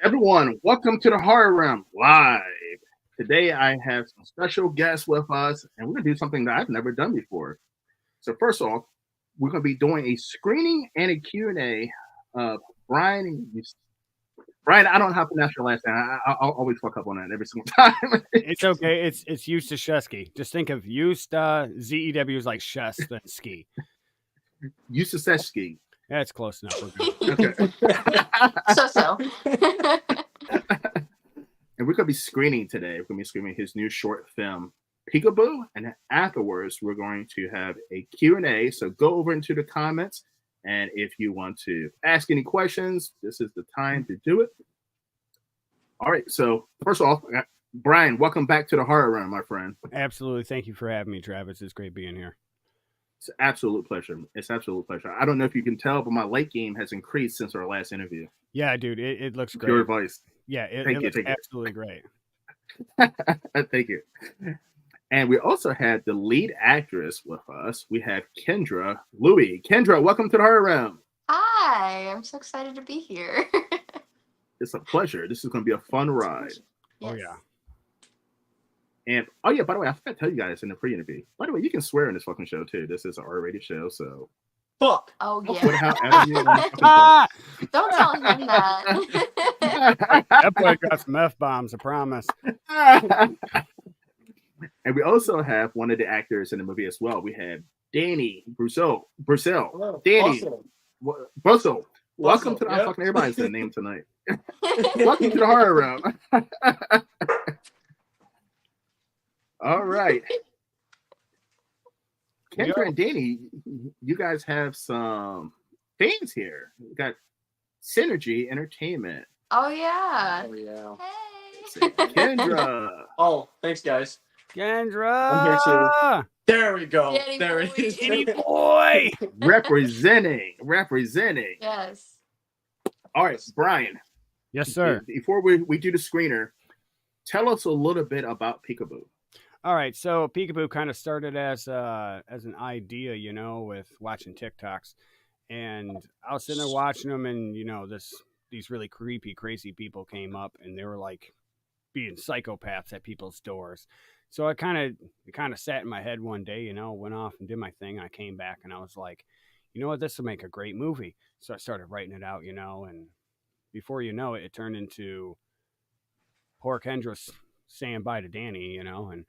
Everyone, welcome to the Horror Realm Live. Today I have some special guests with us, and we're going to do something that I've never done before. So first off, we're going to be doing a screening and a Q&A of Brian. Brian, I don't have to pronounce your last name. I'll always fuck up on that every single time. It's okay. It's Ustaszewski. Just think of Z-E-W is like Shess, then ski. Ustaszewski. That's close enough. Okay. So. And we're going to be screening today. We're going to be screening his new short film, Peekaboo. And afterwards, we're going to have a Q&A. So go over into the comments. And if you want to ask any questions, this is the time to do it. All right. So first off, Brian, welcome back to the Horror Realm, my friend. Absolutely. Thank you for having me, Travis. It's great being here. It's an absolute pleasure. It's an absolute pleasure. I don't know if you can tell, but my late game has increased since our last interview. Yeah, dude. It looks great. Your advice. Yeah, it looks absolutely great. Thank you. And we also had the lead actress with us. We have Kendra Louie. Kendra, welcome to the Horror Realm. Hi, I'm so excited to be here. It's a pleasure. This is going to be a fun ride. Yes. Oh, yeah. And, oh, yeah, by the way, I forgot to tell you guys in the pre-interview. By the way, you can swear in this fucking show, too. This is an R-rated show, so. Fuck. Oh, Put yeah. however you want. Don't tell him that. That boy got some F-bombs, I promise. And we also have one of the actors in the movie as well. We have Danny Brussel. Hello. Danny Brussel. Welcome to the Yep. fucking everybody's the name tonight. Welcome to the Horror Realm. All right. Kendra and Danny, you guys have some things here. We got Synergy Entertainment. Oh, yeah. Oh, yeah. Hey. Kendra. Oh, thanks, guys. Kendra! I'm here too. There we go. Danny there boy. it is. Danny boy! representing. Yes. All right, Brian. Yes, sir. Before we do the screener, tell us a little bit about Peekaboo. All right, so Peekaboo kind of started as an idea, with watching TikToks, and I was sitting there watching them, and these really creepy, crazy people came up, and they were like being psychopaths at people's doors. So it kind of sat in my head one day, went off and did my thing, and I came back, and I was like, you know what, this will make a great movie. So I started writing it out, and before you know it, it turned into poor Kendra saying bye to Danny, and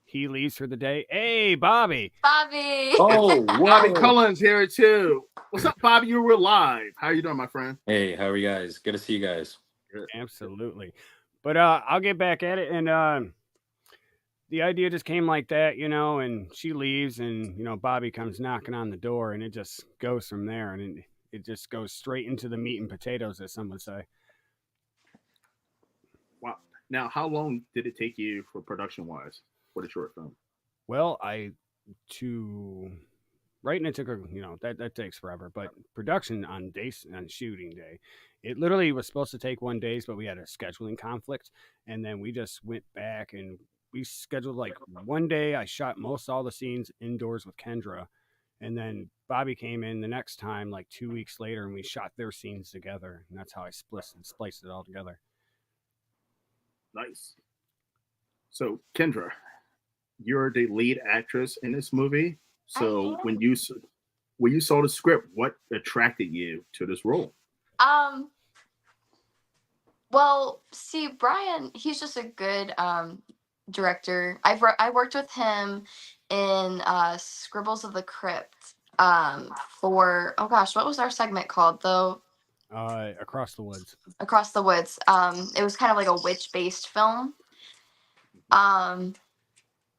he leaves for the day. Hey, Bobby. Bobby. Oh, Bobby wow. Cullen's here too. What's up, Bobby? You were live. How you doing, my friend? Hey, how are you guys? Good to see you guys. Absolutely. But I'll get back at it. And the idea just came like that, and she leaves and, Bobby comes knocking on the door and it just goes from there. And it just goes straight into the meat and potatoes, as some would say. Wow. Now, how long did it take you for production-wise for the short film? Well, writing it took that takes forever, but production on shooting day, it literally was supposed to take 1 day, but we had a scheduling conflict, and then we just went back and we scheduled like 1 day. I shot most all the scenes indoors with Kendra, and then Bobby came in the next time like 2 weeks later, and we shot their scenes together, and that's how I spliced it all together. Nice. So, Kendra, you're the lead actress in this movie. So when you saw the script, what attracted you to this role? Well, see, Brian, he's just a good director. I worked with him in Scribbles of the Crypt for, oh gosh, what was our segment called though? Across the Woods. Across the Woods. It was kind of like a witch-based film.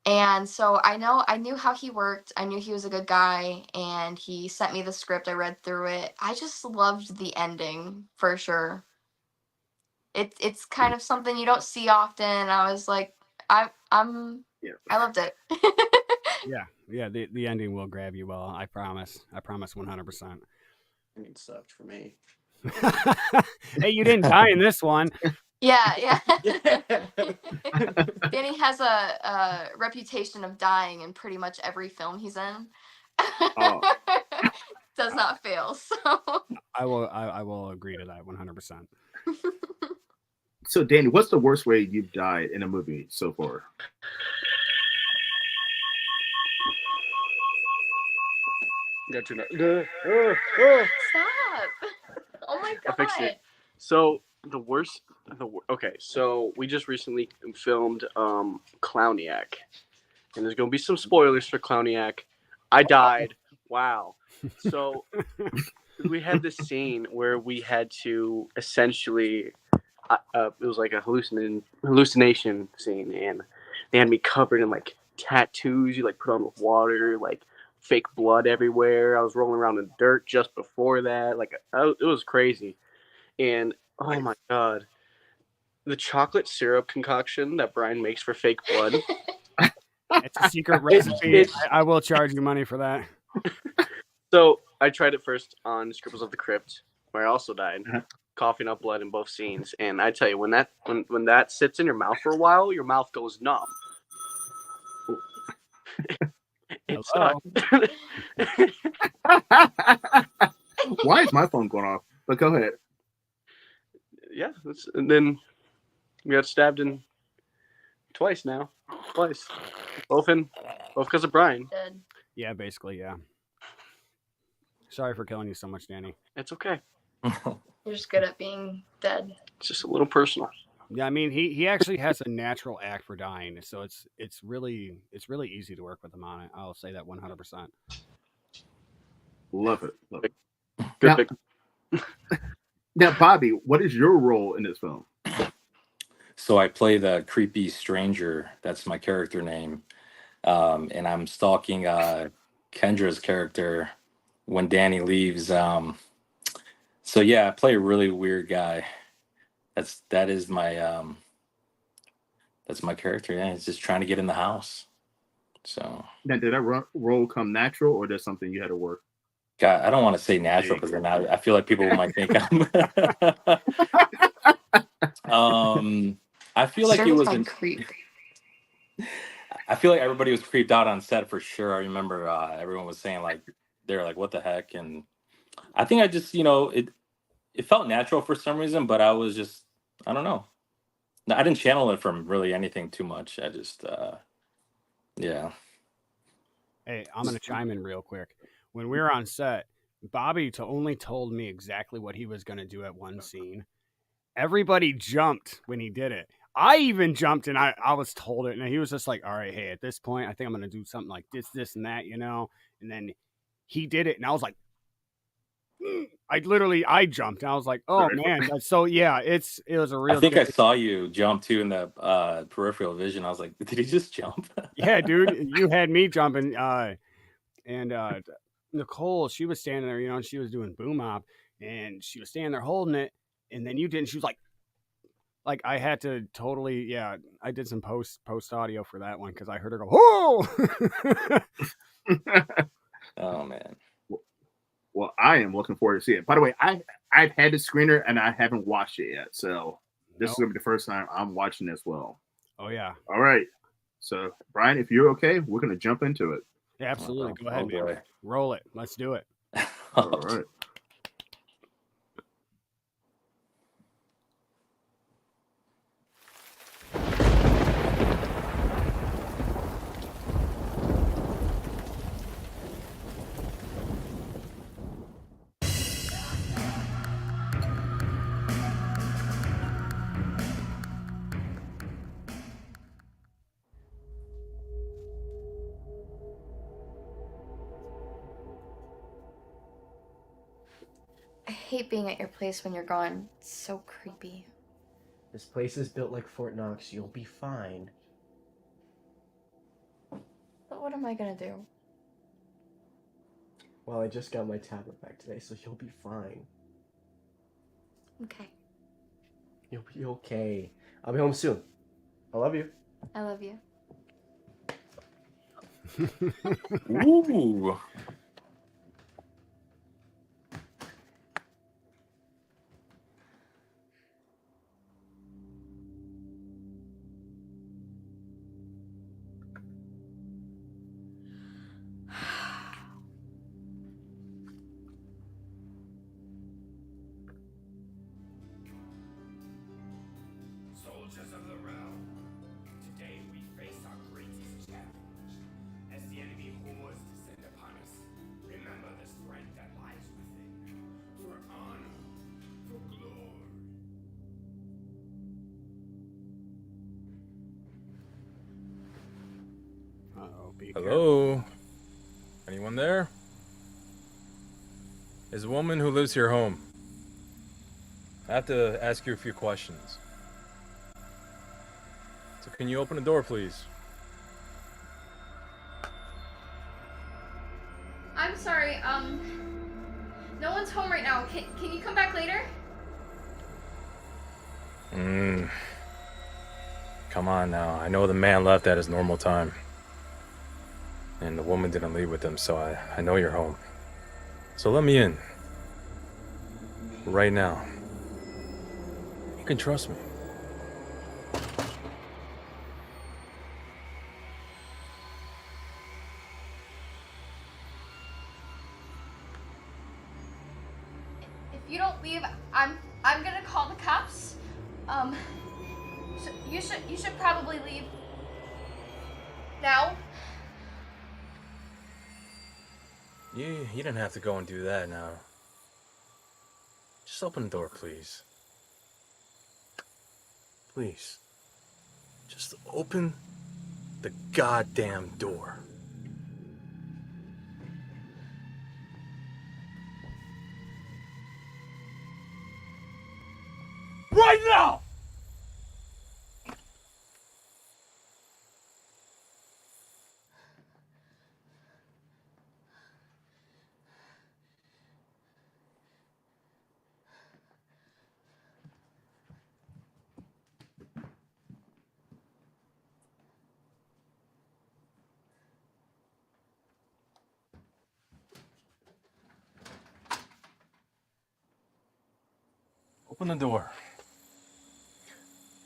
And so I knew how he worked. I knew he was a good guy, and he sent me the script. I read through it. I just loved the ending for sure. It's kind of something you don't see often. I was like, I loved it. Yeah. The ending will grab you well. I promise 100%. I mean, it sucked for me. Hey, you didn't die in this one. Yeah. Danny has a reputation of dying in pretty much every film he's in. Oh. does not fail. So I will agree to that 100%. So, Danny, what's the worst way you've died in a movie so far? Got you. stop. Oh my I fixed god. it. So the worst. Okay, so we just recently filmed Clowniac, and there's gonna be some spoilers for Clowniac. I died. Wow. So we had this scene where we had to essentially. It was like a hallucination scene, and they had me covered in like tattoos you like put on with water, like fake blood everywhere. I was rolling around in dirt just before that. Like it was crazy. And oh my god, the chocolate syrup concoction that Brian makes for fake blood. It's a secret recipe. I will charge you money for that. So I tried it first on Scribbles of the Crypt, where I also died, coughing up blood in both scenes. And I tell you, when that sits in your mouth for a while, your mouth goes numb. It's Why is my phone going off? But go ahead. Yeah, and then we got stabbed in twice now. Twice. Both because of Brian. Dead. Yeah, basically, yeah. Sorry for killing you so much, Danny. It's okay. You're just good at being dead. It's just a little personal. Yeah, I mean, he actually has a natural act for dying, so it's really easy to work with him on it. I'll say that 100%. Love it. Love it. Good. Now, Bobby, what is your role in this film? So I play the creepy stranger. That's my character name. And I'm stalking Kendra's character when Danny leaves. So yeah, I play a really weird guy. That's my character. Yeah, he's just trying to get in the house. So Now, did that role come natural, or there's something you had to work? God, I don't want to say natural because then I feel like people might think I'm. I feel like it was creep. I feel like everybody was creeped out on set for sure. I remember everyone was saying like they're like, "What the heck?" And I think I just it felt natural for some reason, but I was just I don't know. I didn't channel it from really anything too much. I just yeah. Hey, I'm gonna chime in real quick. When we were on set, Bobby only told me exactly what he was gonna do at one scene. Everybody jumped when he did it. I even jumped and I was told it, and he was just like, "All right, hey, at this point, I think I'm gonna do something like this, and that, And then he did it, and I was like, I jumped, and I was like, "Oh man!" So yeah, it was a real. I think I saw you jump too in the peripheral vision. I was like, "Did he just jump?" Yeah, dude, you had me jumping. And Nicole, she was standing there, and she was doing boom op, and she was standing there holding it, and then you didn't. She was like I had to totally, yeah. I did some post audio for that one because I heard her go, "Oh!" Oh man. Well, I am looking forward to see it. By the way, I've had the screener and I haven't watched it yet, so this is gonna be the first time I'm watching this. Well, oh yeah. All right. So, Brian, if you're okay, we're gonna jump into it. Yeah, absolutely. Go ahead, man. Roll it. Let's do it. All right. I hate being at your place when you're gone. It's so creepy. This place is built like Fort Knox. You'll be fine. But what am I gonna do? Well, I just got my tablet back today, so you'll be fine. Okay. You'll be okay. I'll be home soon. I love you. I love you. Ooh. Be careful. Hello? Anyone there? Is a woman who lives here home? I have to ask you a few questions. So can you open the door, please? I'm sorry, no one's home right now. Can you come back later? Come on now. I know the man left at his normal time. And the woman didn't leave with him, so I know you're home. So let me in. Right now. You can trust me. If you don't leave, I'm gonna call the cops. So you should probably leave now. You didn't have to go and do that now. Just open the door, please. Please. Just open the goddamn door. Right now! Open the door.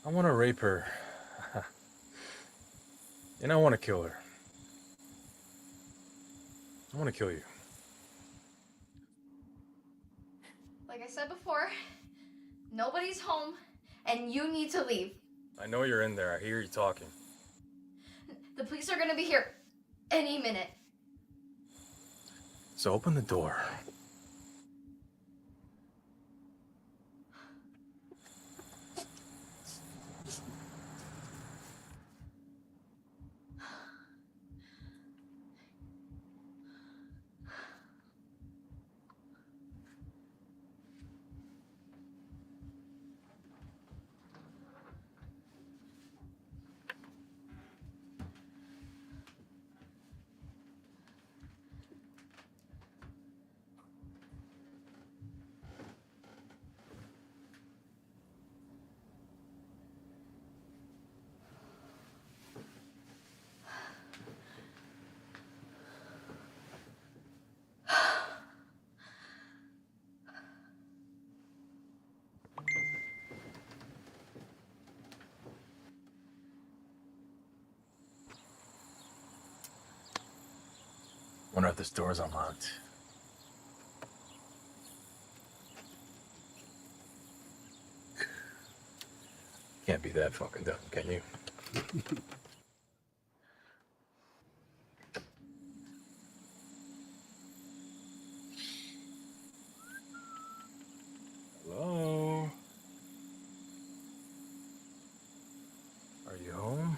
I want to rape her. And I want to kill her. I want to kill you. Like I said before, nobody's home, and you need to leave. I know you're in there. I hear you talking. The police are gonna be here any minute. So open the door. Wonder if this door's unlocked. Can't be that fucking dumb, can you? Hello? Are you home?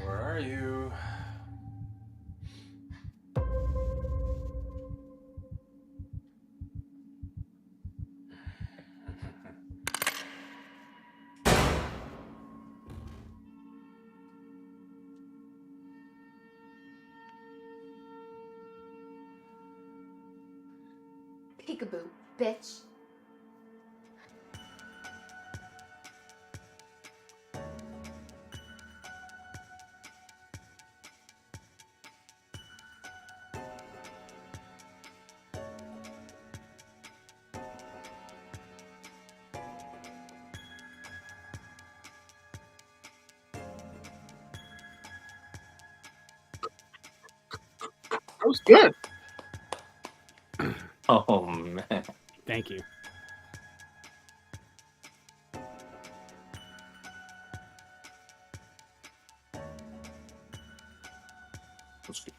Where are you? Peekaboo, bitch. That was good. Oh man. Thank you. That's good.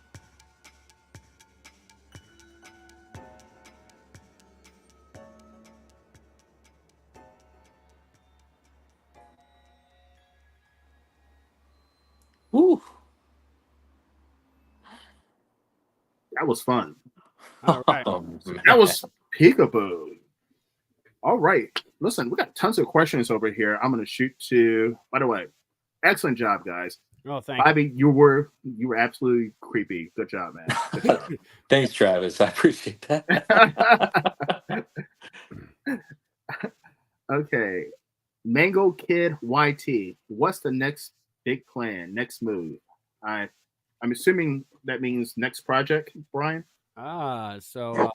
That was fun. All right. Oh, That was Peekaboo. All right. Listen, we got tons of questions over here. I'm going to shoot to, by the way, excellent job, guys. Oh, thank you. Bobby, you were absolutely creepy. Good job, man. Good job. Thanks, Travis. I appreciate that. Okay. Mango Kid YT. What's the next big plan, next move? I'm assuming that means next project, Brian? So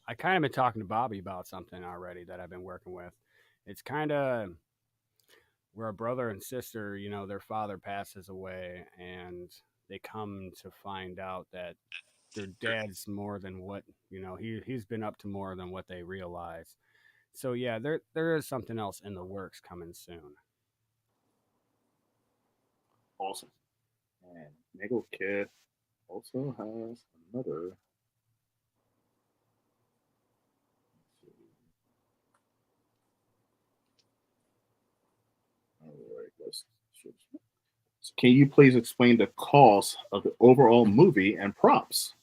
I kind of been talking to Bobby about something already that I've been working with. It's kind of where a brother and sister, you know, their father passes away and they come to find out that their dad's more than what, you know, he's been up to more than what they realize. So yeah, there is something else in the works coming soon. Awesome. And Mango Kid also has another. All right, let's. So can you please explain the cost of the overall movie and props?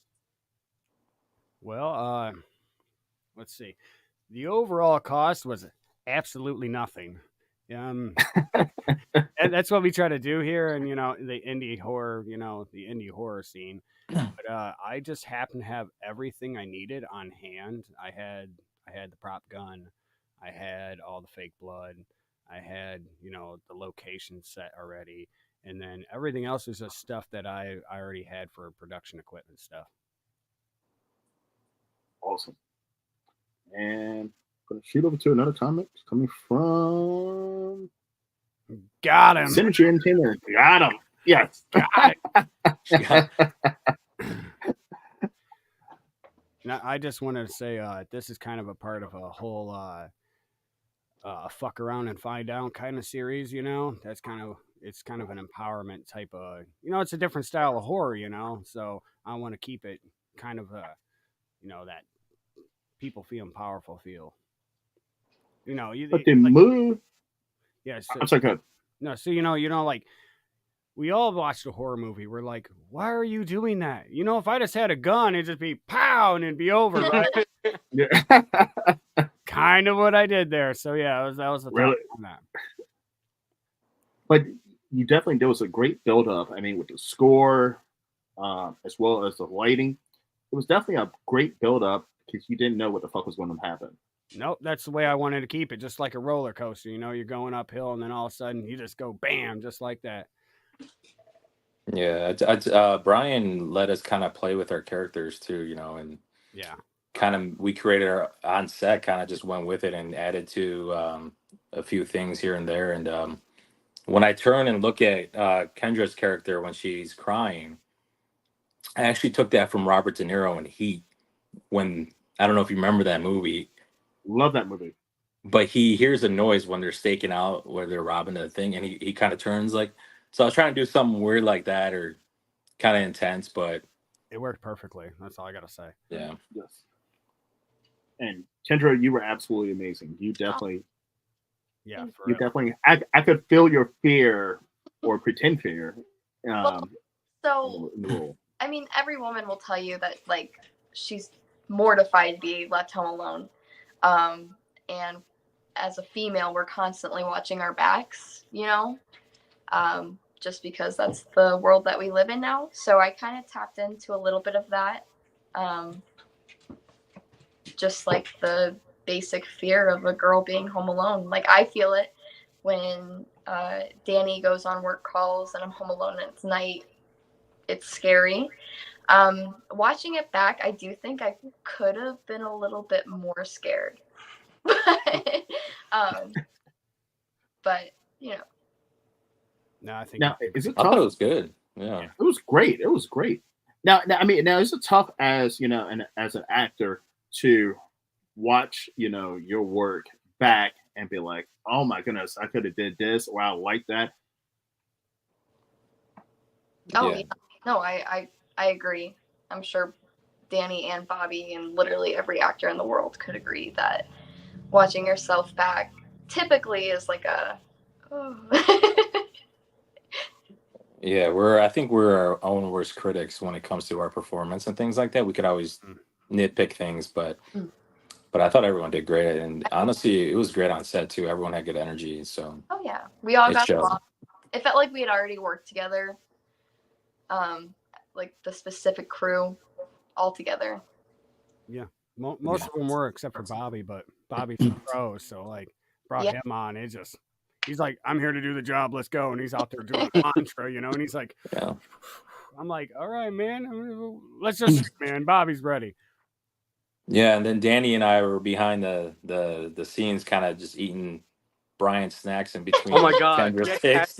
Well, let's see. The overall cost was absolutely nothing. And that's what we try to do here, and you know, the indie horror scene. But I just happened to have everything I needed on hand. I had the prop gun, I had all the fake blood, I had, you know, the location set already, and then everything else is just stuff that I already had for production equipment stuff. Awesome. And I'm going to shoot over to another comment coming from Got him. Synergy Entertainment. Got him. Yes. Got Now, I just wanted to say this is kind of a part of a whole fuck around and find out kind of series, you know. It's kind of an empowerment type of, you know, it's a different style of horror, you know. So I want to keep it kind of you know, that people feeling powerful feel. You know, But the move. Yeah, so, I'm sorry, go ahead. No, so you know, like we all watched a horror movie. We're like, why are you doing that? You know, if I just had a gun, it'd just be pow and it'd be over, right? Yeah. Kind of what I did there. So yeah, that was the thought Really? on that. But you definitely, there was a great build up. I mean, with the score, as well as the lighting, it was definitely a great build up because you didn't know what the fuck was going to happen. Nope, that's the way I wanted to keep it, just like a roller coaster. You know, you're going uphill and then all of a sudden you just go bam, just like that. Yeah, Brian let us kind of play with our characters too, you know, and Yeah. kind of we created our on set, kind of just went with it and added to a few things here and there. And when I turn and look at Kendra's character when she's crying, I actually took that from Robert De Niro in Heat. When I don't know if you remember that movie. Love that movie. But he hears a noise when they're staking out, where they're robbing the thing, and he kind of turns like. So I was trying to do something weird like that, or kind of intense, but it worked perfectly. That's all I gotta say. Yeah. Yes. And Kendra, you were absolutely amazing. You definitely. Yeah. You definitely. I could feel your fear or pretend fear. So I mean, every woman will tell you that like she's mortified to be left home alone. And as a female, we're constantly watching our backs, you know, just because that's the world that we live in now. So I kind of tapped into a little bit of that. Just like the basic fear of a girl being home alone. Like I feel it when Danny goes on work calls and I'm home alone and it's night. It's scary. Watching it back, I do think I could have been a little bit more scared. But you know. No, I think. Now, is it I tough? thought it was good. Yeah. It was great. It was great. Now, is it tough as you know, and as an actor to watch, you know, your work back and be like, oh my goodness, I could have did this, or I like that. Oh yeah. No, I agree. I'm sure Danny and Bobby and literally every actor in the world could agree that watching yourself back typically is like a Yeah, I think we're our own worst critics when it comes to our performance and things like that. We could always Mm. nitpick things, but Mm. I thought everyone did great, and honestly, it was great on set too. Everyone had good energy, so Oh yeah, we all it got showed. along. It felt like we had already worked together, like the specific crew all together. Yeah, most of them were except for Bobby, but Bobby's a pro, so like brought Yeah. him on. He's like, I'm here to do the job. Let's go, and he's out there doing a mantra, and he's like, Yeah. I'm like, all right, man, let's just shoot, man. Bobby's ready. Yeah, and then Danny and I were behind the scenes, kind of just eating Brian's snacks in between Oh my god. Kendra's Yeah, takes.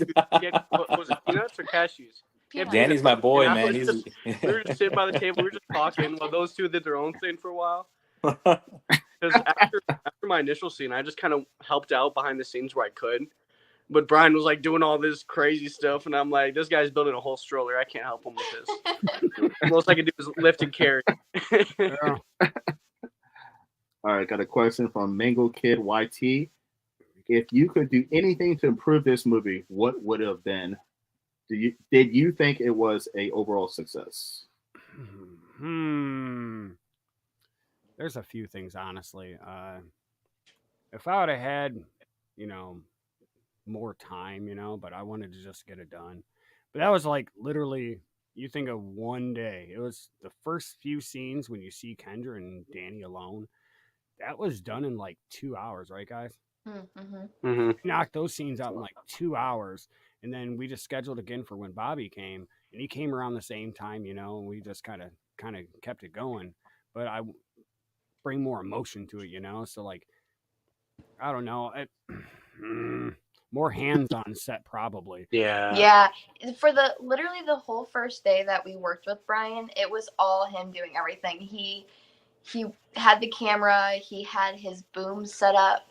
what was it, peanuts or cashews? Peanuts. Danny's my boy, And I man. was He's just- we were just sitting by the table, we were just talking while those two did their own thing for a while. Because after my initial scene, I just kind of helped out behind the scenes where I could. But Brian was like doing all this crazy stuff, and I'm like, this guy's building a whole stroller. I can't help him with this. Most I can do is lift and carry. Yeah. All right, got a question from Mango Kid YT. If you could do anything to improve this movie, what would it have been? Did you think it was a overall success? There's a few things, honestly. If I would have had, more time, but I wanted to just get it done. But that was like literally, you think of one day. It was the first few scenes when you see Kendra and Danny alone. That was done in like 2 hours, right, guys? Mm-hmm. Mm-hmm. We knocked those scenes out in like 2 hours, and then we just scheduled again for when Bobby came, and he came around the same time, and we just kind of kept it going. But I bring more emotion to it, so like I don't know, more hands on set probably. Yeah. For literally the whole first day that we worked with Brian, it was all him doing everything. He had the camera, he had his boom set up,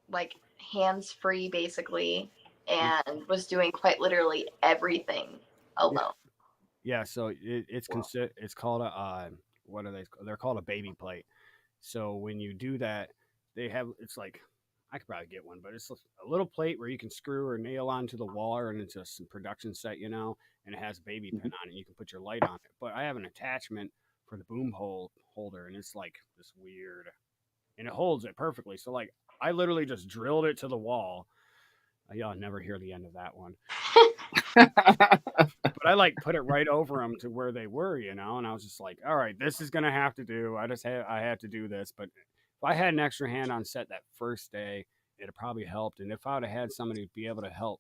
like hands free basically, and was doing quite literally everything alone. Yeah, so it's called a what are they? They're called a baby plate. So when you do that, it's like, I could probably get one, but it's a little plate where you can screw or nail onto the wall, and it's a production set, and it has a baby pin on it. You can put your light on it. But I have an attachment for the boom holder, and it's like this weird, and it holds it perfectly. So like I literally just drilled it to the wall. Y'all never hear the end of that one. But I like put it right over them to where they were, and I was just like, all right, this is gonna have to do. I have to do this. But if I had an extra hand on set that first day, it'd probably helped. And if I would have had somebody be able to help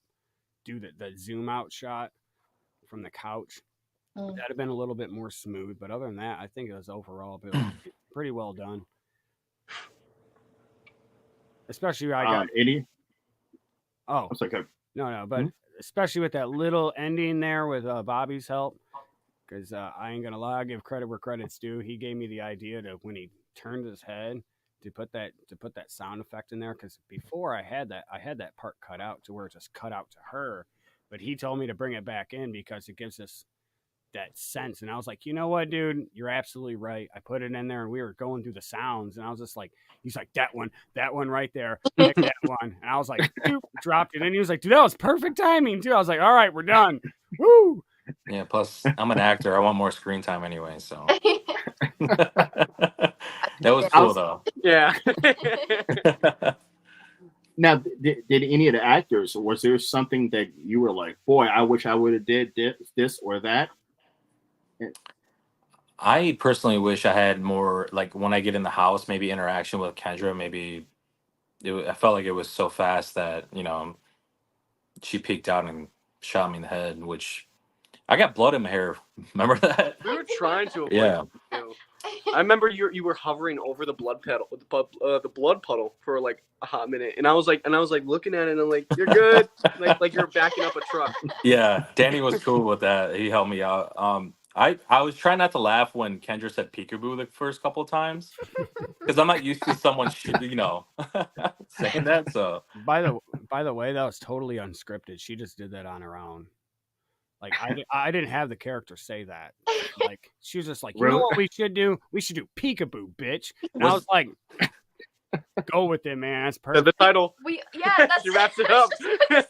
do the zoom out shot from the couch, that'd have been a little bit more smooth. But other than that, I think it was overall pretty well done. Especially I got Eddie. Oh, I'm sorry. no, but especially with that little ending there with Bobby's help, because I ain't gonna lie, I give credit where credit's due. He gave me the idea to, when he turned his head, to put that sound effect in there. Because before I had that part cut out to where it just cut out to her, but he told me to bring it back in because it gives us that sense. And I was like, you know what, dude, you're absolutely right. I put it in there, and we were going through the sounds, and I was just like, he's like, that one right there, pick that one. And I was like, dropped it, and he was like, dude, that was perfect timing too. I was like, all right, we're done. Woo. Yeah, plus I'm an actor. I want more screen time anyway, so that was cool though. Yeah. Now, did any of the actors, or was there something that you were like, boy, I wish I would have did this or that? I personally wish I had more, like when I get in the house, maybe interaction with Kendra. Maybe I felt like it was so fast that she peeked out and shot me in the head, which I got blood in my hair. Remember that? We were trying to avoid Yeah. I remember you were hovering over the blood puddle for like a hot minute, and I was like looking at it, and I'm like, you're good, like you're backing up a truck. Yeah, Danny was cool with that. He helped me out. I was trying not to laugh when Kendra said peekaboo the first couple of times, because I'm not used to someone saying that. So by the way, that was totally unscripted. She just did that on her own. Like I didn't have the character say that. Like she was just like, you know what we should do? We should do peekaboo, bitch. And I was like, Go with it, man. That's The perfect. title. That's She wraps it up. Danny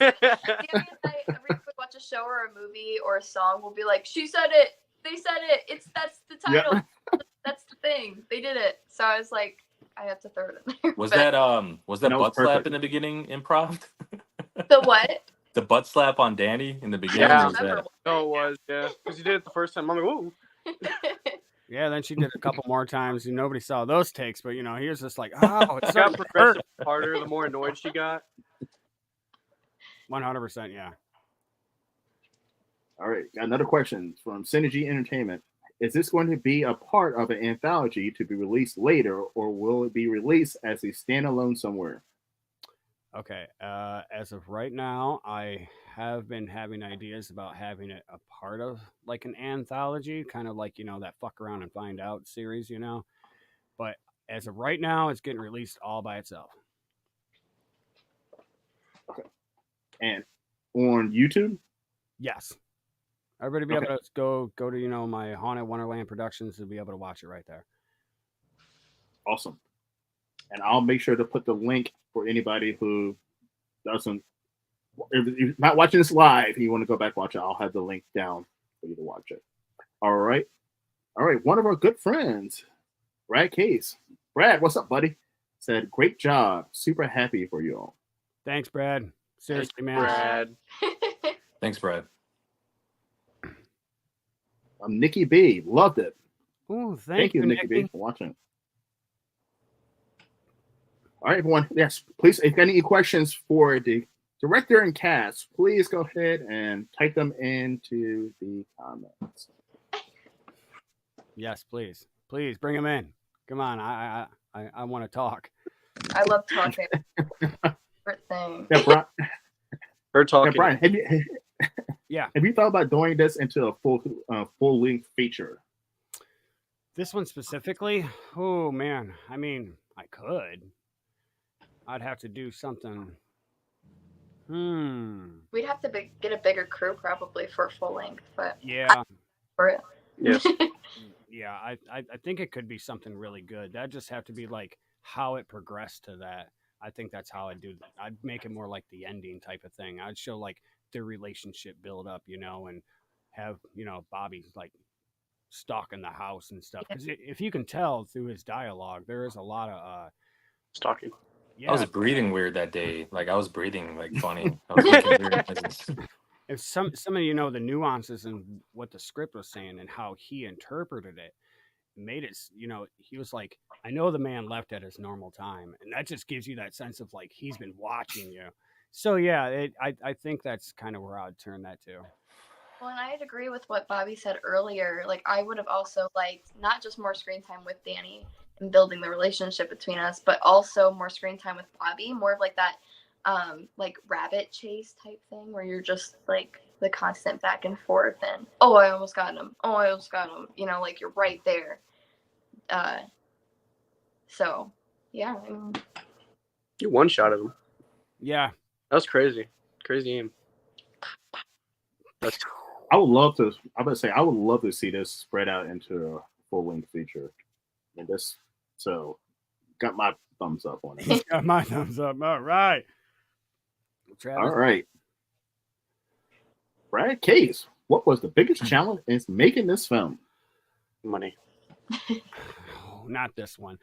and I, every time we watch a show or a movie or a song, we'll be like, "She said it. They said it. That's the title. Yeah. That's the thing. They did it." So I was like, I have to throw it in there. Was But that was butt slap perfect. in the beginning improv? the what? The butt slap on Danny in the beginning. Yeah. or was Remember that... what? No, it was, yeah. Because you did it the first time. I'm like, ooh. Yeah, then she did a couple more times, and nobody saw those takes. But he was just like, "Oh, it's It got starting to hurt." progressively harder the more annoyed she got. 100%, yeah. All right, got another question from Synergy Entertainment. Is this going to be a part of an anthology to be released later, or will it be released as a standalone somewhere? Okay. As of right now, I have been having ideas about having it a part of like an anthology, kind of like that Fuck Around and Find Out series, But as of right now, it's getting released all by itself. And on YouTube? Yes. Everybody be able to go to my Haunted Wonderland Productions to be able to watch it right there. Awesome. And I'll make sure to put the link for anybody who doesn't, if you're not watching this live and you want to go back watch it, I'll have the link down for you to watch it. All right. One of our good friends, Brad Case. Brad, what's up, buddy? Said, great job. Super happy for you all. Thanks, Brad. Seriously, man. Brad. Thanks, Brad. Nikki B. Loved it. Ooh, Thank you, Nikki B, for watching. All right, everyone. Yes, please, if any questions for the director and cast, please go ahead and type them into the comments. Yes, please. Please bring them in. Come on. I want to talk. I love talking. Favorite thing. Yeah, Brian. Her talking. Yeah, Brian, have you thought about doing this into a full length feature? This one specifically? Oh man. I mean, I could. I'd have to do something. We'd have to get a bigger crew probably for full length, but yeah. For it. Yes. Yeah, I think it could be something really good. That'd just have to be like how it progressed to that. I think that's how I'd do that. I'd make it more like the ending type of thing. I'd show like their relationship build up, and have, Bobby's like stalking the house and stuff. Because if you can tell through his dialogue, there is a lot of stalking. Yeah. I was breathing weird that day. Like I was breathing like funny. I was making weird noises. If some of the nuances and what the script was saying and how he interpreted it made it, he was like, I know the man left at his normal time, and that just gives you that sense of like he's been watching you. So yeah, I think that's kind of where I'd turn that to. Well, and I'd agree with what Bobby said earlier. Like, I would have also liked not just more screen time with Danny and building the relationship between us, but also more screen time with Bobby, more of like that like rabbit chase type thing where you're just like the constant back and forth and I almost got him, like you're right there. So yeah, I mean, You one shot him. Yeah, that was crazy aim. I would love to see this spread out into a full length feature. And got my thumbs up on it. Got my thumbs up. All right. Travis. All right. Brad Case, what was the biggest challenge in making this film? Money. Oh, not this one.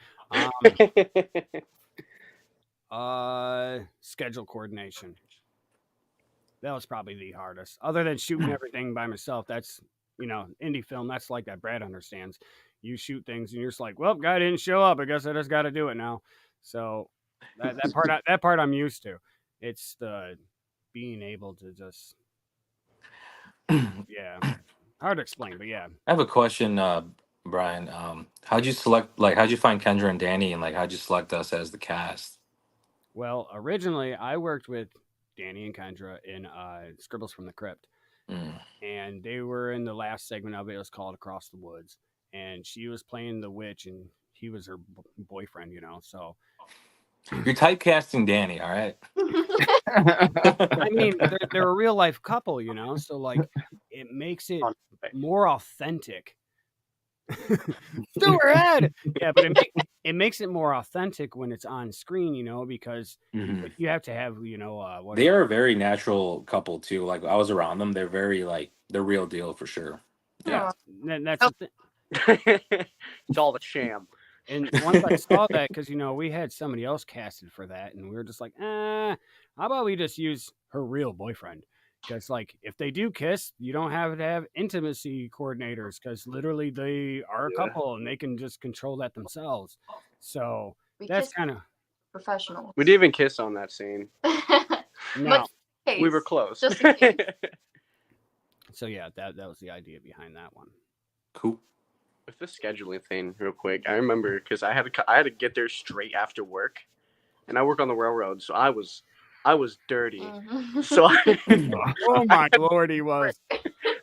Schedule coordination. That was probably the hardest. Other than shooting everything by myself, that's, indie film, that's like that. Brad understands. You shoot things and you're just like, well, guy didn't show up. I guess I just got to do it now. So that part I'm used to. It's the being able to just, yeah, hard to explain, but yeah. I have a question, Brian. How'd you find Kendra and Danny, and how'd you select us as the cast? Well, originally I worked with Danny and Kendra in Scribbles from the Crypt, and they were in the last segment of it. It was called Across the Woods, and she was playing the witch, and he was her boyfriend, so. You're typecasting Danny, all right? I mean, they're a real life couple, so it makes it more authentic. Through her head. Yeah, but it makes it more authentic when it's on screen, you know, because Mhm. you have to have, you know, They are a very natural couple too. Like I was around them, they're very like the real deal for sure. yeah, Aw. that's Oh. the thing. It's all the sham. And once I saw that, because you know we had somebody else casted for that, and we were just like, how about we just use her real boyfriend? Because like if they do kiss, you don't have to have intimacy coordinators, because literally they are a Yeah. couple and they can just control that themselves. So We that's kissed kind of professionals. We didn't even kiss on that scene. no. We were close. Just in case. So yeah, that was the idea behind that one. Cool. With the scheduling thing, real quick, I remember because I had to get there straight after work, and I work on the railroad, so I was dirty. Mhm. So Oh my lord, he was.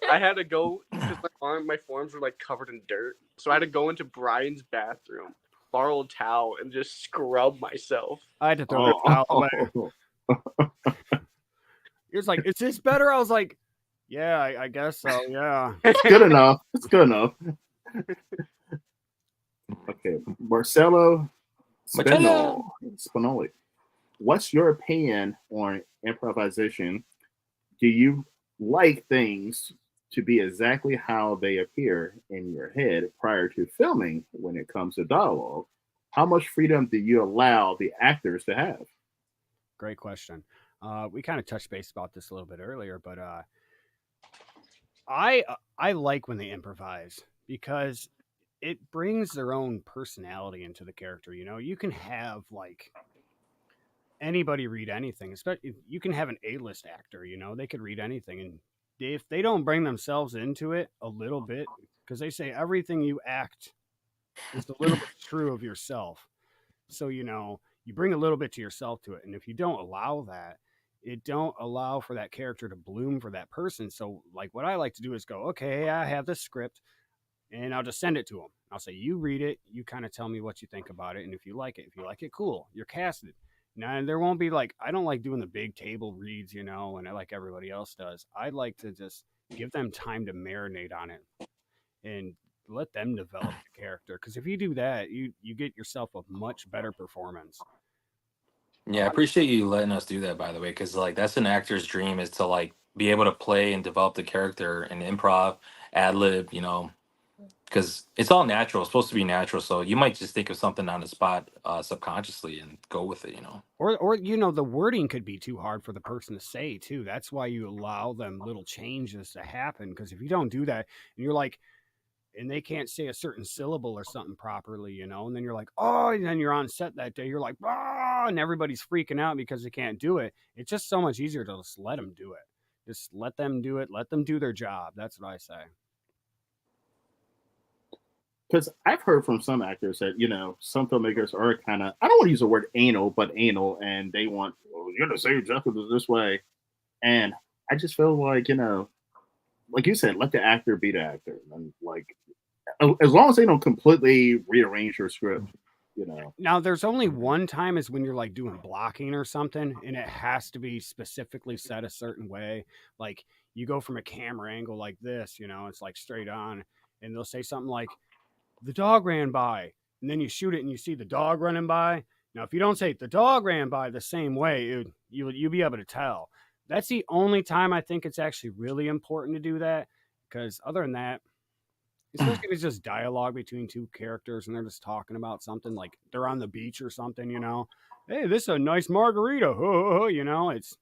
I had to go because my forms were like covered in dirt, so I had to go into Brian's bathroom, borrow a towel, and just scrub myself. I had to throw that towel away. Oh. He was like, "Is this better?" I was like, "Yeah, I guess so. Yeah." It's good enough. It's good enough. Okay, Marcelo Spinoli. What's your opinion on improvisation? Do you like things to be exactly how they appear in your head prior to filming when it comes to dialogue? How much freedom do you allow the actors to have? Great question. We kind of touched base about this a little bit earlier, but I like when they improvise because it brings their own personality into the character. You know, you can have like anybody read anything, especially you can have an A-list actor. You know, they could read anything, and if they don't bring themselves into it a little bit, because they say everything you act is a little bit true of yourself. So you know, you bring a little bit to yourself to it, and if you don't allow that, it don't allow for that character to bloom for that person. So like what I like to do is go, okay, I have this script and I'll just send it to them. I'll say, you read it, you kind of tell me what you think about it, and if you like it, cool, you're casted. Now, and there won't be like, I don't like doing the big table reads, you know, and I like everybody else does. I like to just give them time to marinate on it and let them develop the character. Because if you do that, you get yourself a much better performance. Yeah, I appreciate you letting us do that, by the way, because like that's an actor's dream is to like be able to play and develop the character and improv, ad lib, you know, because it's all natural. It's supposed to be natural. So you might just think of something on the spot subconsciously and go with it, you know. Or you know, the wording could be too hard for the person to say too. That's why you allow them little changes to happen. Because if you don't do that, and you're like, and they can't say a certain syllable or something properly, you know, and then you're like, oh, and then you're on set that day, you're like, ah, and everybody's freaking out because they can't do it. It's just so much easier to just let them do it. Just let them do it. Let them do their job. That's what I say. Because I've heard from some actors that, you know, some filmmakers are kind of, I don't want to use the word anal, but anal, and they want, oh, you're going to say justice this way. And I just feel like, you know, like you said, let the actor be the actor. And like, as long as they don't completely rearrange your script, you know. Now, there's only one time is when you're like doing blocking or something, and it has to be specifically set a certain way. Like you go from a camera angle like this, you know, it's like straight on, and they'll say something like, the dog ran by, and then you shoot it and you see the dog running by. Now, if you don't say the dog ran by the same way, you'll be able to tell. That's the only time I think it's actually really important to do that, because other than that, especially if it's just dialogue between two characters and they're just talking about something, like they're on the beach or something, you know, hey, this is a nice margarita, you know, it's,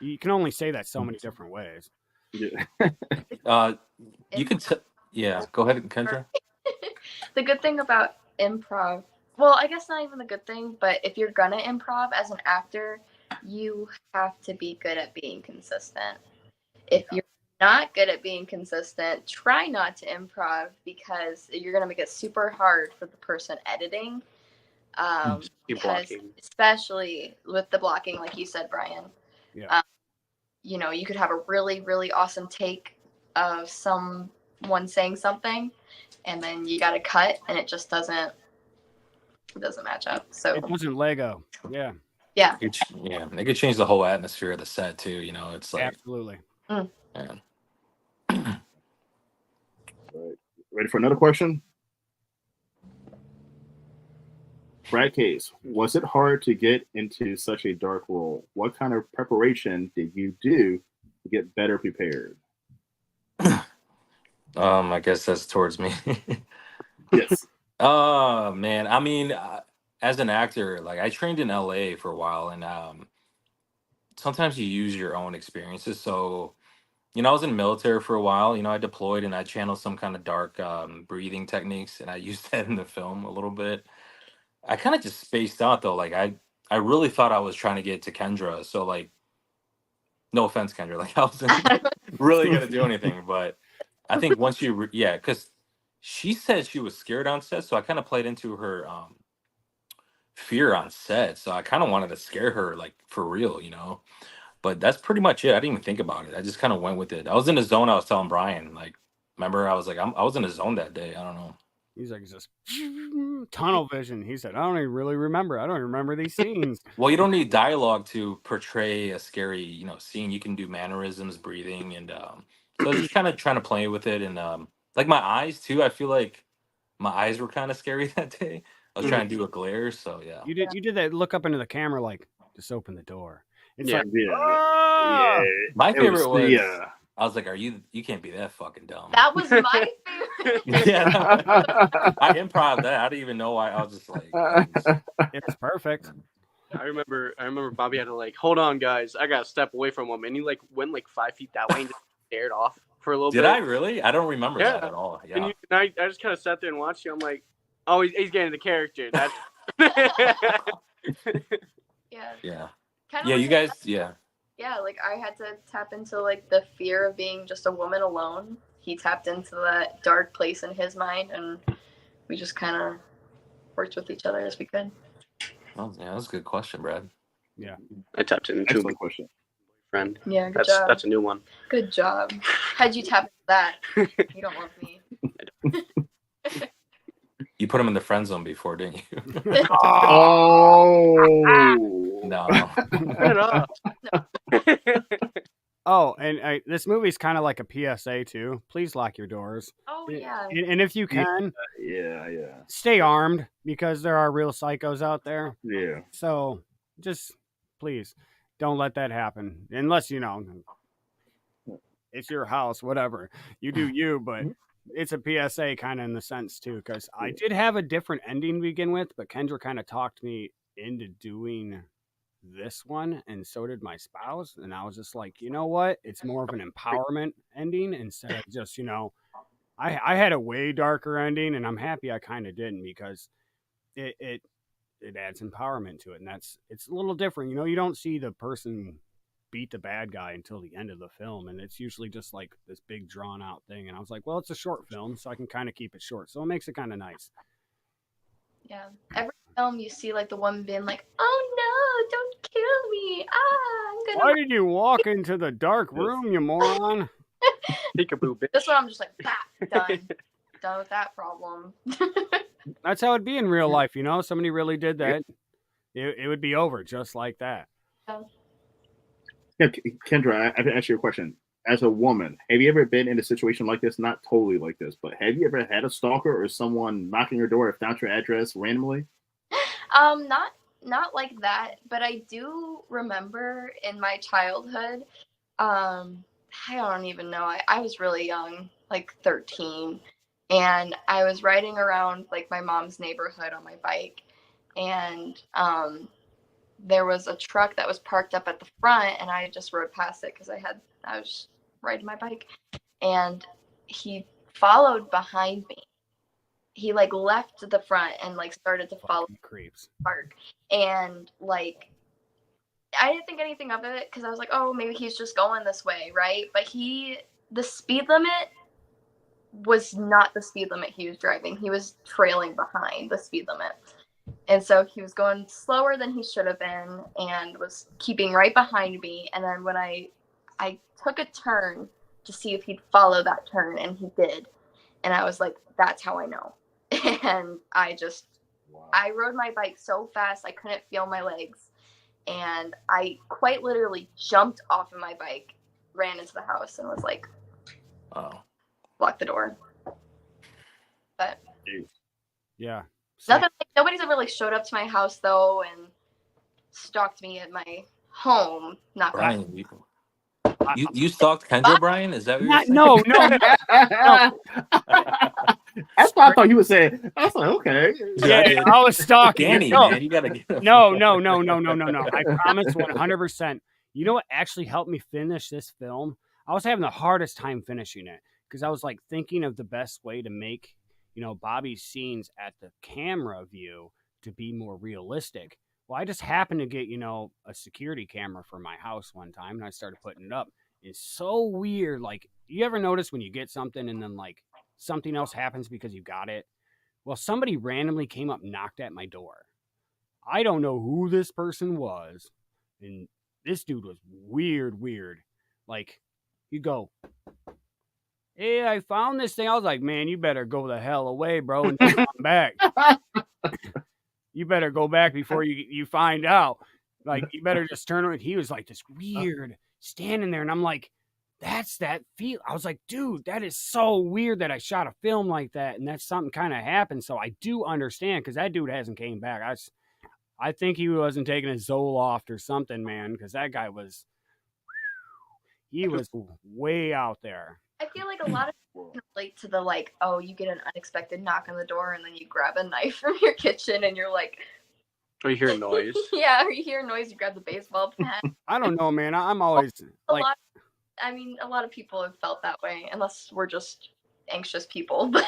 you can only say that so many different ways. Yeah. You could, yeah, go ahead, Kendra. The good thing about improv, well, I guess not even the good thing, but if you're gonna improv as an actor, you have to be good at being consistent. If you're not good at being consistent, try not to improv, because you're gonna make it super hard for the person editing. Because especially with the blocking, like you said, Brian, yeah. You know, you could have a really, really awesome take of someone saying something, and then you got to cut, and it just doesn't match up. So it wasn't Lego. Yeah. Yeah, they could change the whole atmosphere of the set too. You know, it's like absolutely. Yeah. Right. Ready for another question? Brad Case, was it hard to get into such a dark role? What kind of preparation did you do to get better prepared? I guess that's towards me. Yes. Oh man, I mean, as an actor, like I trained in LA for a while, and sometimes you use your own experiences. So, I was in the military for a while. I deployed and I channeled some kind of dark breathing techniques, and I used that in the film a little bit. I kind of just spaced out though. Like I really thought I was trying to get to Kendra. So like, no offense, Kendra. Like I wasn't really gonna do anything, but I think once yeah, because she said she was scared on set, so I kind of played into her fear on set. So I kind of wanted to scare her like for real. But that's pretty much it. I didn't even think about it. I just kind of went with it. I was in the zone. I was telling Brian, like, remember, I was like, I was in the zone that day. I don't know. He's like, just tunnel vision. He said, I don't even really remember. I don't even remember these scenes. Well, you don't need dialogue to portray a scary, scene. You can do mannerisms, breathing, and so I was just kind of trying to play with it. And like my eyes too. I feel like my eyes were kind of scary that day. I was trying to do a glare, so yeah. You did that look up into the camera like, just open the door. It's Yeah, like, yeah, "Ah!" yeah. My It favorite was, yeah. I was like, you can't be that fucking dumb. That was my favorite. Yeah, I improv that. I didn't even know why. I was just like, It was perfect. I remember Bobby had to like, hold on, guys, I gotta step away from him, and he like went like 5 feet that way and just stared off for a little bit. did I really? I don't remember that at all. Yeah. And I just kind of sat there and watched you. I'm like, oh, he's getting into character. That's Yeah. Yeah. Kinda Yeah, like you guys. Yeah. Yeah, like I had to tap into like the fear of being just a woman alone. He tapped into that dark place in his mind, and we just kind of worked with each other as we could. Oh, yeah, that's a good question, Brad. Yeah. I tapped into a Excellent question. friend. Yeah, good job. That's a new one. Good job. How'd you tap into that? You don't love me. You put him in the friend zone before, didn't you? Oh No. Shut up. Oh, and this movie's kind of like a PSA too. Please lock your doors. Oh yeah. And if you can, yeah. stay armed because there are real psychos out there. Yeah. So just please don't let that happen. Unless, it's your house, whatever. You do you, but it's a PSA kind of in the sense too, because I did have a different ending to begin with, but Kendra kind of talked me into doing this one, and so did my spouse. And I was just like, you know what? It's more of an empowerment ending instead of just, I had a way darker ending, and I'm happy I kind of didn't because it adds empowerment to it, and it's a little different. You don't see the person beat the bad guy until the end of the film, and it's usually just like this big drawn out thing. And I was like, well, it's a short film, so I can kind of keep it short, so it makes it kind of nice. Yeah. Every film you see like the woman being like, oh no, don't kill me. I'm gonna. Why did you walk into the dark room, you moron? Peekaboo, bitch. This one I'm just like, done. Done with that problem. That's how it'd be in real life, somebody really did that, it would be over just like that. Yeah, Kendra, I have to ask you a question. As a woman, have you ever been in a situation like this? Not totally like this, but have you ever had a stalker or someone knocking your door or found your address randomly? Not like that, but I do remember in my childhood, I don't even know. I was really young, like 13, and I was riding around like my mom's neighborhood on my bike, and there was a truck that was parked up at the front, and I just rode past it because I was riding my bike, and he followed behind me. He like left the front and like started to follow creeps the park, and like I didn't think anything of it because I was like, oh, maybe he's just going this way, right? But the speed limit was not the speed limit he was driving. He was trailing behind the speed limit. And so he was going slower than he should have been and was keeping right behind me. And then when I took a turn to see if he'd follow that turn, and he did. And I was like, that's how I know. And I rode my bike so fast I couldn't feel my legs. And I quite literally jumped off of my bike, ran into the house, and was like, oh, lock the door. But yeah. Nothing. Like, nobody's ever like showed up to my house though and stalked me at my home. Not Brian, you stalked Kendra, Brian? Is that what you're saying? No. That's what I thought you were saying. I was like, okay. Yeah, I was stalking Danny, you. No. man, you gotta get him. No. I promise 100%. You know what actually helped me finish this film? I was having the hardest time finishing it because I was like thinking of the best way to make, Bobby's scenes at the camera view to be more realistic. Well, I just happened to get, a security camera for my house one time and I started putting it up. It's so weird. Like, you ever notice when you get something and then like something else happens because you got it? Well, somebody randomly came up and knocked at my door. I don't know who this person was. And this dude was weird. Like, you go, hey, I found this thing. I was like, man, you better go the hell away, bro, and don't come back. You better go back before you find out. Like, you better just turn around. He was like this weird standing there. And I'm like, that's that feel. I was like, dude, that is so weird that I shot a film like that. And that's something kind of happened. So I do understand because that dude hasn't came back. I think he wasn't taking his Zoloft or something, man, because that guy was way out there. I feel like a lot of people can relate to the like, oh, you get an unexpected knock on the door and then you grab a knife from your kitchen and you're like, Or you hear a noise. yeah, or you hear a noise, you grab the baseball bat. I don't know, man. I'm always like, a lot of people have felt that way, unless we're just anxious people. But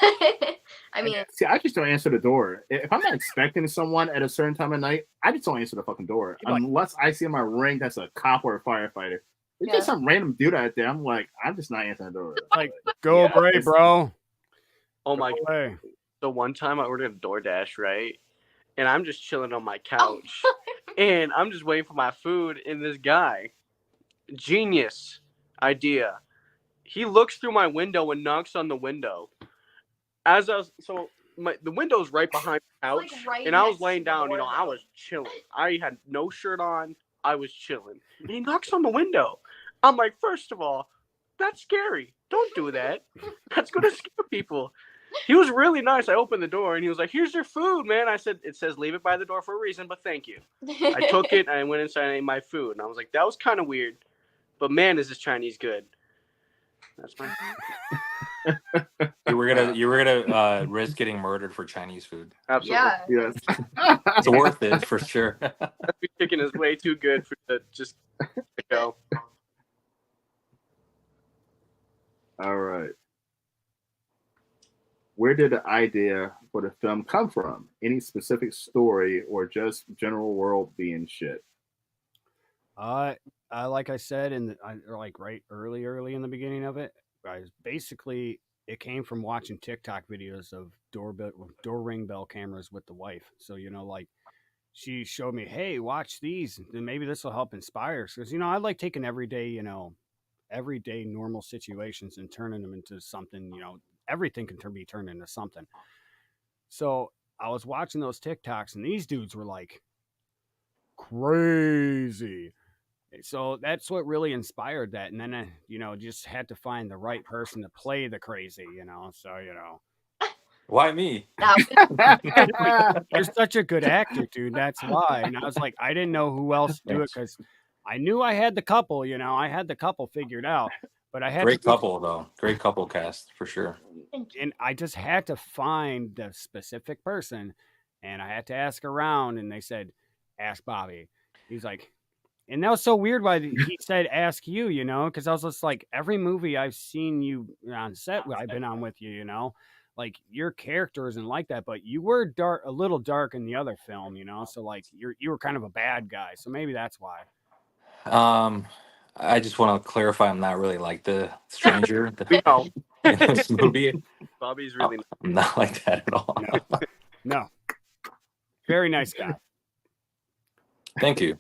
I mean, see, I just don't answer the door. If I'm not expecting someone at a certain time of night, I just don't answer the fucking door unless I see in my ring that's a cop or a firefighter. It's just some random dude out there. I'm like, I'm just not answering the door. Like, go away, bro. Oh my god! So one time I ordered a DoorDash, right? And I'm just chilling on my couch, and I'm just waiting for my food. And this guy, genius idea, he looks through my window and knocks on the window. As I was the window's right behind the couch, like right and I was next laying to the down. door, I was chilling. I had no shirt on. I was chilling, and he knocks on the window. I'm like, first of all, that's scary. Don't do that. That's gonna scare people. He was really nice. I opened the door and he was like, here's your food, man. I said, it says leave it by the door for a reason, but thank you. I took it and I went inside and ate my food. And I was like, that was kind of weird. But man, is this Chinese good. That's my You were gonna risk getting murdered for Chinese food. Absolutely. yeah. Yes. It's worth it for sure. That chicken is way too good for to just go. All right. Where did the idea for the film come from? Any specific story or just general world being shit? Like I said, like right early in the beginning of it, it came from watching TikTok videos of door ring bell cameras with the wife. So, like she showed me, hey, watch these, and maybe this will help inspire. Because, I like taking everyday normal situations and turning them into something, everything can be turned into something. So I was watching those TikToks and these dudes were like crazy. So that's what really inspired that. And then, just had to find the right person to play the crazy, so, Why me? You're such a good actor, dude. That's why. And I was like, I didn't know who else to do it because I knew I had the couple, I had the couple figured out. But I had Great couple cast for sure. And I just had to find the specific person, and I had to ask around, and they said, "Ask Bobby." He's like, and that was so weird why he said, "Ask you," because I was just like, every movie I've seen you on set, I've been on with you, like your character isn't like that, but you were a little dark in the other film, so like you were kind of a bad guy, so maybe that's why. I just want to clarify, I'm not really like the stranger No. in this movie. Bobby's really I'm not like that at all. No. Very nice guy. Thank you.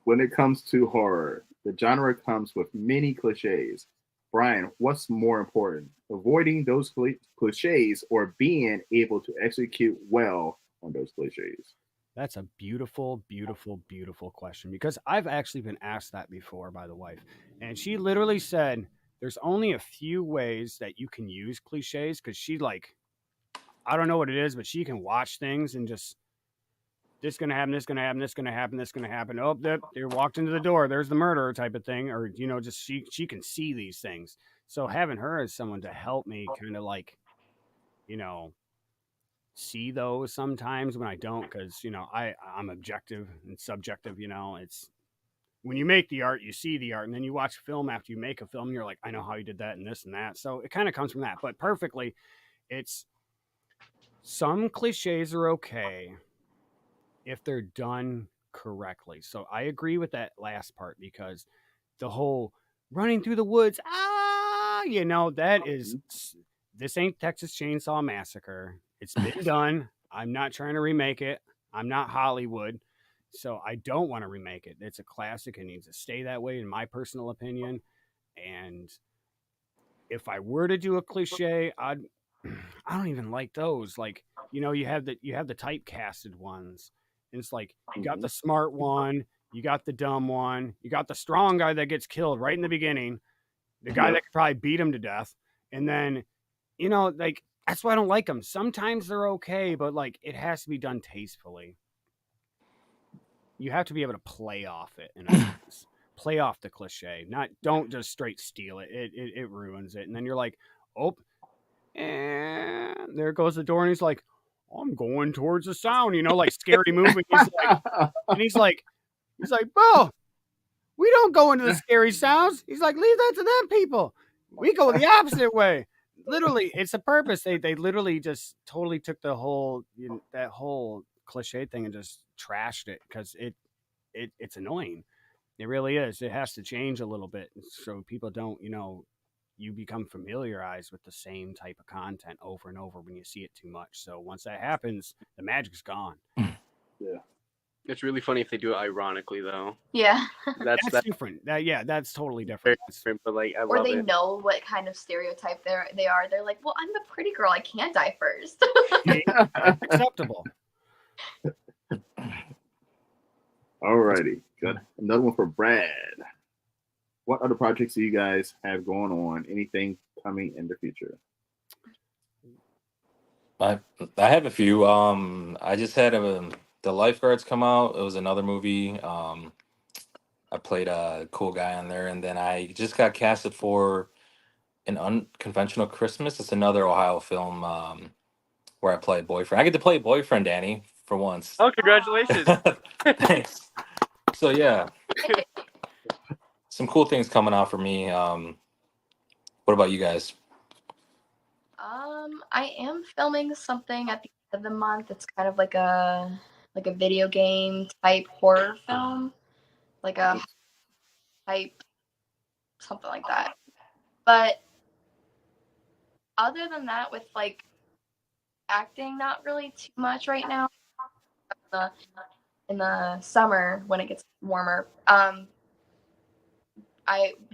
When it comes to horror, the genre comes with many cliches. Brian, what's more important, avoiding those cliches or being able to execute well on those cliches? That's a beautiful, beautiful, beautiful question, because I've actually been asked that before by the wife. And she literally said, there's only a few ways that you can use cliches, because she I don't know what it is, but she can watch things and just this gonna happen, this gonna happen, this gonna happen, this gonna happen. Oh, they walked into the door. There's the murderer type of thing, or just she can see these things. So having her as someone to help me, kind of like, see those sometimes when I don't, because I'm objective and subjective. It's when you make the art, you see the art, and then you watch a film after you make a film, and you're like, I know how you did that and this and that. So it kind of comes from that, but perfectly, it's some cliches are okay if they're done correctly. So I agree with that last part because the whole running through the woods, that is, this ain't Texas Chainsaw Massacre. It's been done. I'm not trying to remake it. I'm not Hollywood. So I don't want to remake it. It's a classic. It needs to stay that way, in my personal opinion. And if I were to do a cliche, I don't even like those. Like, you have the typecasted ones. And it's like, you got the smart one, you got the dumb one, you got the strong guy that gets killed right in the beginning, the guy that could probably beat him to death. And then, like, that's why I don't like them. Sometimes they're okay, but like, it has to be done tastefully. You have to be able to play off it in a sense. Play off the cliche. Don't just straight steal it. It ruins it. And then you're like, oh, and there goes the door, and he's like, I'm going towards the sound, like Scary Movie. He's like, bro, we don't go into the scary sounds. He's like, leave that to them people. We go the opposite way. Literally, it's a purpose. They literally just totally took the whole that whole cliche thing and just trashed it because it's annoying. It really is. It has to change a little bit so people don't, you become familiarized with the same type of content over and over when you see it too much. So once that happens, the magic's gone. Yeah. It's really funny if they do it ironically, though. Yeah. That's different. That's totally different. Different, but like, I or love they it. know what kind of stereotype they are. They're like, well, I'm the pretty girl. I can't die first. Acceptable. Alrighty, good. Another one for Brad. What other projects do you guys have going on? Anything coming in the future? I have a few. I just had the Lifeguards come out. It was another movie. I played a cool guy on there, and then I just got casted for An Unconventional Christmas. It's another Ohio film where I play a boyfriend. I get to play a boyfriend, Danny, for once. Oh, congratulations! Thanks. So yeah, some cool things coming out for me. What about you guys? I am filming something at the end of the month. It's kind of like a video game type horror film, like a type something like that. But other than that, with like acting, not really too much right now. In the summer when it gets warmer,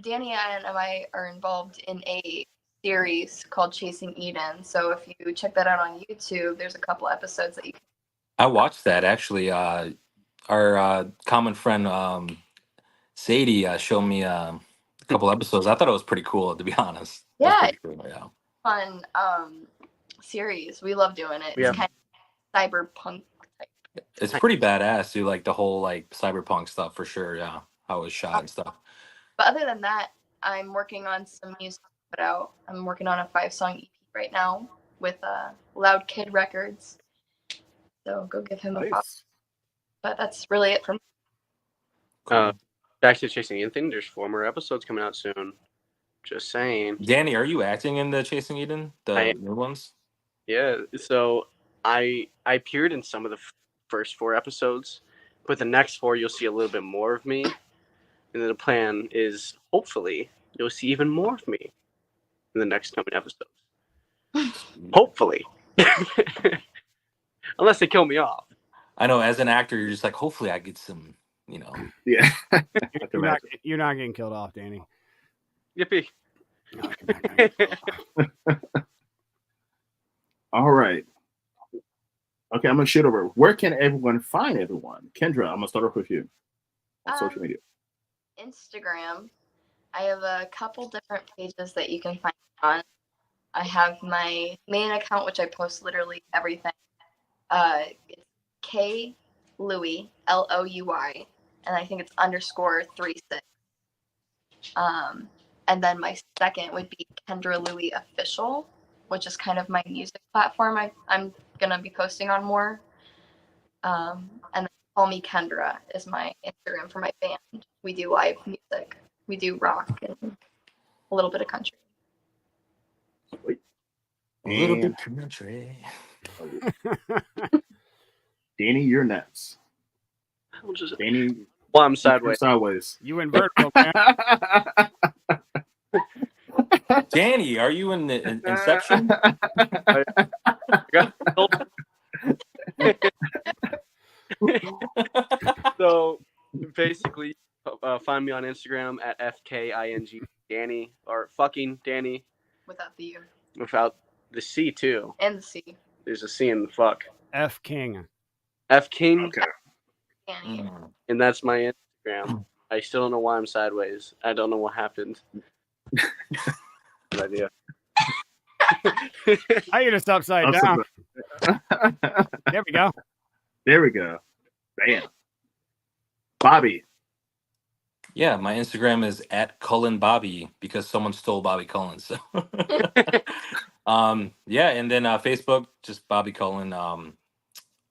Danny and I are involved in a series called Chasing Eden. So if you check that out on YouTube, there's a couple episodes that you can. I watched that actually. Our common friend Sadie showed me a couple episodes. I thought it was pretty cool, to be honest. Yeah, cool, yeah. Fun series. We love doing it. Yeah. It's kind of cyberpunk type. It's pretty badass, dude. Like the whole like cyberpunk stuff for sure. Yeah, how it was shot and stuff. But other than that, I'm working on some music to put out. I'm working on a 5-song EP right now with Loud Kid Records. So go give him a pop. But that's really it for me. Back to Chasing Eden. There's 4 more episodes coming out soon. Just saying. Danny, are you acting in the Chasing Eden, the new ones? Yeah. So I appeared in some of the first 4 episodes, but the next 4 you'll see a little bit more of me. And then the plan is hopefully you'll see even more of me in the next coming episodes. Hopefully. Unless they kill me off. I know, as an actor, you're just like, hopefully I get some, Yeah. You're not getting killed off, Danny. Yippee. No, All right. Okay, I'm gonna shoot over. Where can everyone find everyone? Kendra, I'm gonna start off with you on social media. Instagram. I have a couple different pages that you can find on. I have my main account, which I post literally everything. It's K Louie, Louy, and I think it's _36. And then my second would be Kendra Louie Official, which is kind of my music platform I'm going to be posting on more. And then Call Me Kendra is my Instagram for my band. We do live music. We do rock and a little bit of country. A little And bit country. Danny, you're next. I'll just, Danny, well, I'm sideways. sideways. You in vertical, man. Danny, are you in the Inception? So basically, find me on Instagram at FKING Danny, or fucking Danny Without the U. without the C too. And the C. There's a C in the fuck. F King. F King, Okay. Danny. Mm. and that's my Instagram. I still don't know why I'm sideways. I don't know what happened. Good idea. I get us upside down. There we go. There we go. Bam. Bobby. Yeah, my Instagram is at Cullen Bobby because someone stole Bobby Cullen. So, yeah, and then Facebook, just Bobby Cullen.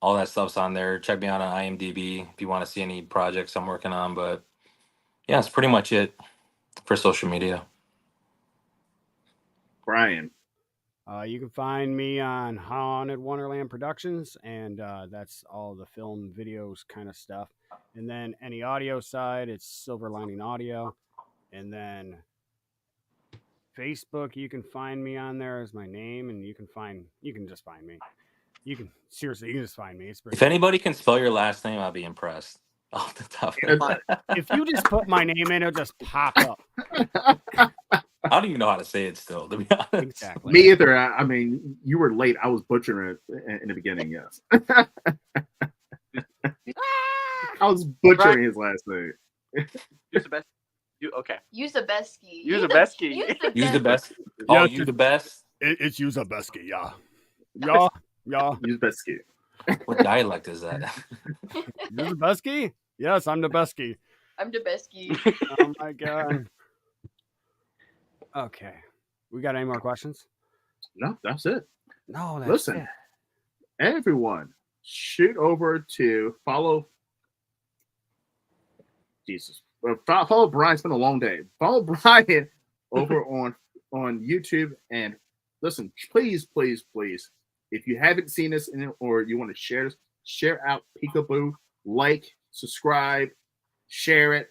All that stuff's on there. Check me out on IMDb if you want to see any projects I'm working on. But yeah, it's pretty much it for social media. Brian. You can find me on Haunted Wonderland Productions, and that's all the film, videos kind of stuff. And then any audio side, it's Silver Lining Audio. And then Facebook, you can find me on there as my name, and you can just find me. You can just find me. It's pretty If anybody can spell your last name, I'll be impressed. Off the top. If you just put my name in, it'll just pop up. I don't even know how to say it still, to be honest. Exactly. Me either. I mean, you were late. I was butchering it in the beginning, yes. I was butchering his last name. Use the best. Okay. Use the best ski. Use the best ski. Use the best. Oh, Yeah, you the best. It's Ustaszewski, yeah. Yeah, yeah. Use best ski. What dialect is that? Ustaszewski? Yes, I'm the best ski. I'm the best ski. Oh my god. Okay. We got any more questions? No, that's it. No, that's Listen, it. everyone, shoot over to follow. Jesus, follow Brian. It's been a long day. Follow Brian over on YouTube, and listen, please, please, please, if you haven't seen this or you want to share this, share out Peekaboo, like, subscribe, share it.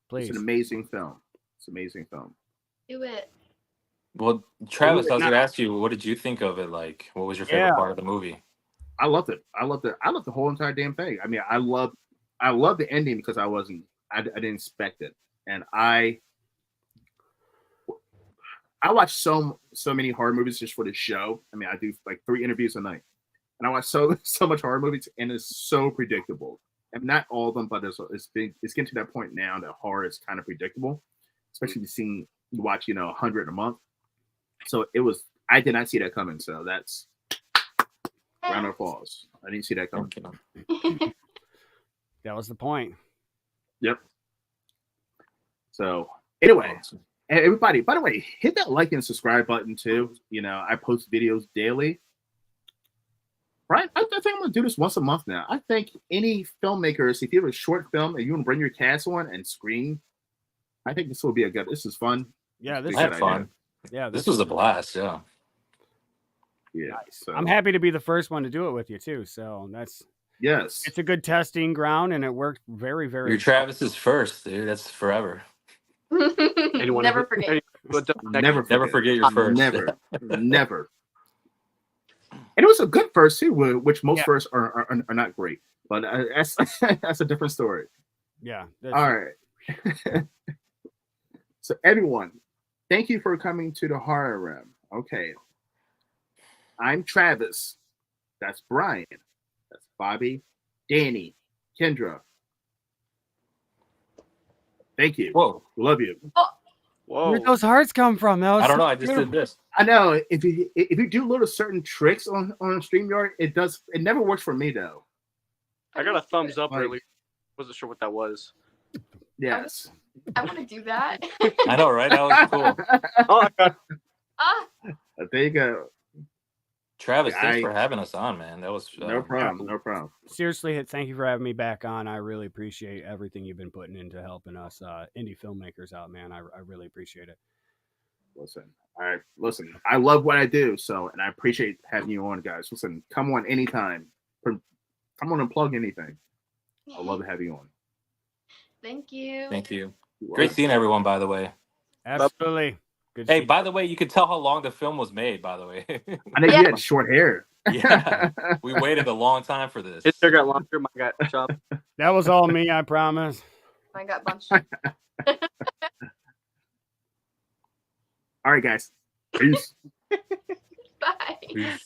Please. It's an amazing film. It's an amazing film. Do it. Well, Travis, I was going to ask you, what did you think of it? Like, what was your favorite part of the movie? I loved it. I loved the whole entire damn thing. I mean, I love the ending because I didn't expect it, and I watch so many horror movies just for the show. I mean, I do like 3 interviews a night, and I watch so much horror movies, and it's so predictable. And not all of them, but it's getting to that point now that horror is kind of predictable, especially if you watch 100 a month. So I did not see that coming. So that's round of applause. I didn't see that coming. That was the point. Yep. So anyway, everybody, by the way, hit that like and subscribe button too. I post videos daily. Right? I think I'm gonna do this once a month now. I think any filmmakers, if you have a short film and you want to bring your cast on and screen, I think this will be this is fun. Yeah, I had fun. Yeah, this was a blast. Yeah. Yeah. So. I'm happy to be the first one to do it with you too. So it's a good testing ground, and it worked very, very. You're Travis's first, dude. That's forever. Never forget. Never forget your first. Never. And it was a good first too, which most firsts are not great. But that's a different story. Yeah. All right. So everyone, thank you for coming to the Horror Room. Okay. I'm Travis. That's Brian. That's Bobby, Danny, Kendra. Thank you. Whoa. Love you. Oh. Whoa. Where'd those hearts come from? That was I don't know. so I just beautiful. did this. I know if you do little certain tricks on StreamYard, it never works for me though. I got a thumbs up Like- earlier. Wasn't sure what that was. Yes. I want to do that. I know, right? That was cool. Oh, I got Ah, There you go. Travis, thanks I- for having us on, man. That was No problem. No problem. Seriously, thank you for having me back on. I really appreciate everything you've been putting into helping us indie filmmakers out, man. I really appreciate it. Listen, I love what I do, and I appreciate having you on, guys. Listen, come on anytime. Come on and plug anything. I love to have you on. thank you. Thank you. Great seeing everyone, by the way. Absolutely. Good. Hey, by the way, you could tell how long the film was made, by the way. I know you had short hair. Yeah. We waited a long time for this. his hair got longer. Mine got chopped. That was all me, I promise. I got bunched. All right, guys. Peace. Bye. Peace.